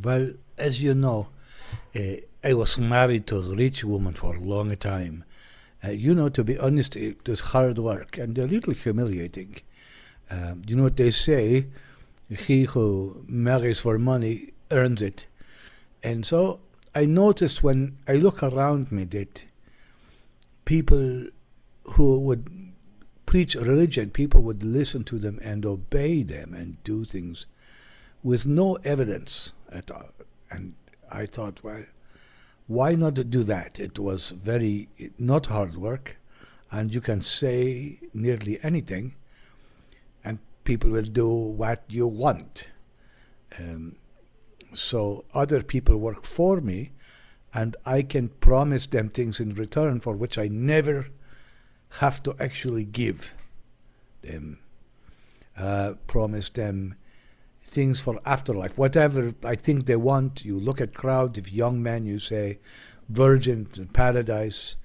Well, as you know, I was married to a rich woman for a long time. To be honest, it was hard work and a little humiliating. You know what they say? He who marries for money earns it. And so I noticed when I look around me that people who would preach religion, people would listen to them and obey them and do things with no evidence at all. And I thought, well, why not do that? It was very not hard work, and you can say nearly anything, and people will do what you want. So other people work for me, and I can promise them things in return for which I never have to actually give them. Promise them things for afterlife, whatever I think they want. You look at crowd, if young men, you say virgin in paradise,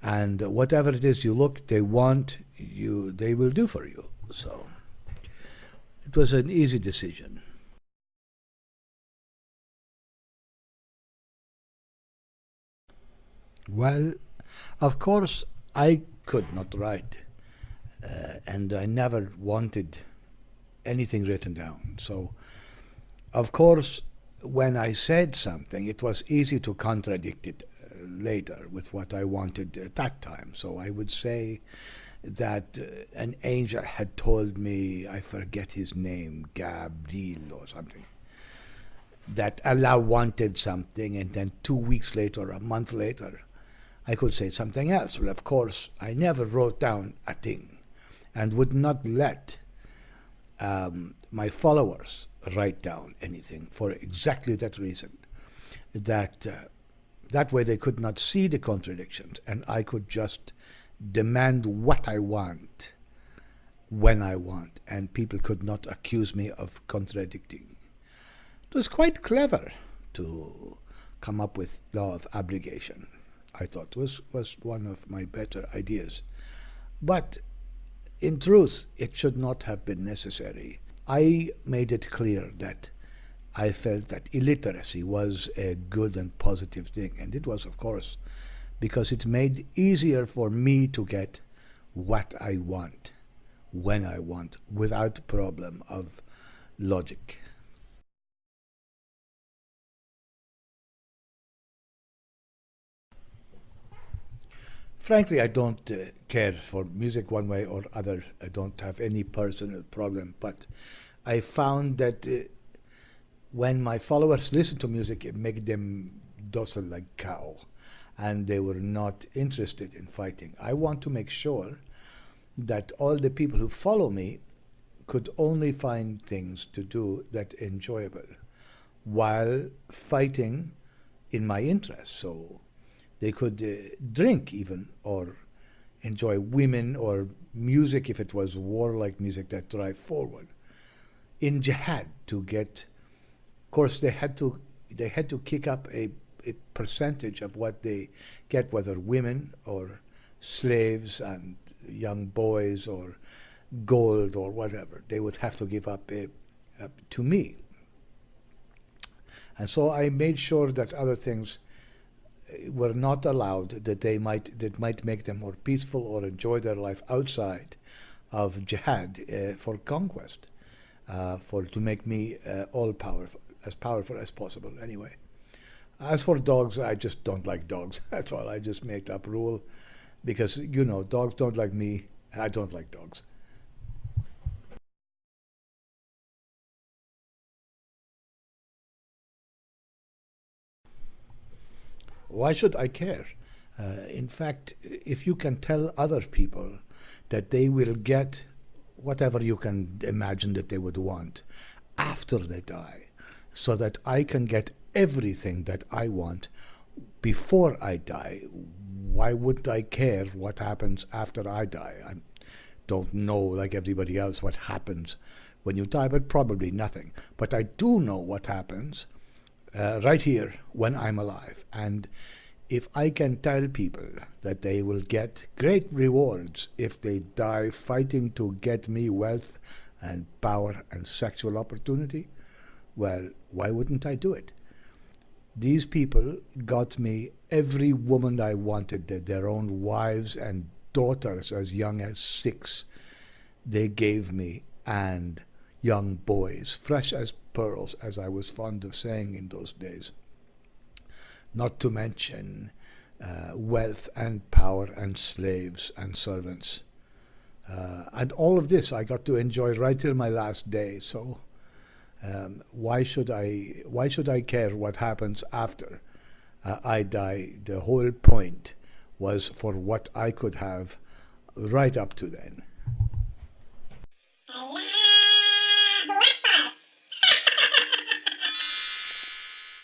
and whatever it is you look they want, they will do for you. So it was an easy decision. Well, of course, I could not write, and I never wanted anything written down. So, of course, when I said something, it was easy to contradict it later with what I wanted at that time. So I would say that an angel had told me, I forget his name, Gabriel or something, that Allah wanted something, and then 2 weeks later, a month later, I could say something else. Well, of course, I never wrote down a thing and would not let my followers write down anything for exactly that reason, that that way they could not see the contradictions, and I could just demand what I want when I want, and people could not accuse me of contradicting. It was quite clever to come up with law of abrogation. I thought was one of my better ideas. But in truth, it should not have been necessary. I made it clear that I felt that illiteracy was a good and positive thing. And it was, of course, because it made easier for me to get what I want, when I want, without problem of logic. Frankly, I don't care for music one way or other. I don't have any personal problem. But I found that when my followers listen to music, it makes them docile like cow, and they were not interested in fighting. I want to make sure that all the people who follow me could only find things to do that enjoyable while fighting in my interest. So they could drink even, or enjoy women or music if it was warlike music that drive forward. In jihad, to get, of course, they had to kick up a percentage of what they get, whether women or slaves and young boys or gold or whatever. They would have to give up to me. And so I made sure that other things were not allowed, that might make them more peaceful or enjoy their life outside of jihad for conquest, to make me all powerful as possible anyway. As for dogs, I just don't like dogs. That's all. I just made up rule because, dogs don't like me. I don't like dogs. Why should I care? In fact, if you can tell other people that they will get whatever you can imagine that they would want after they die, so that I can get everything that I want before I die, why would I care what happens after I die? I don't know, like everybody else, what happens when you die, but probably nothing. But I do know what happens right here when I'm alive. And if I can tell people that they will get great rewards if they die fighting to get me wealth and power and sexual opportunity, Well, why wouldn't I do it? These people got me every woman I wanted, their own wives and daughters as young as 6. They gave me, and young boys, fresh as pearls, as I was fond of saying in those days. Not to mention wealth and power and slaves and servants. And all of this I got to enjoy right till my last day. So why should I care what happens after I die? The whole point was for what I could have right up to then.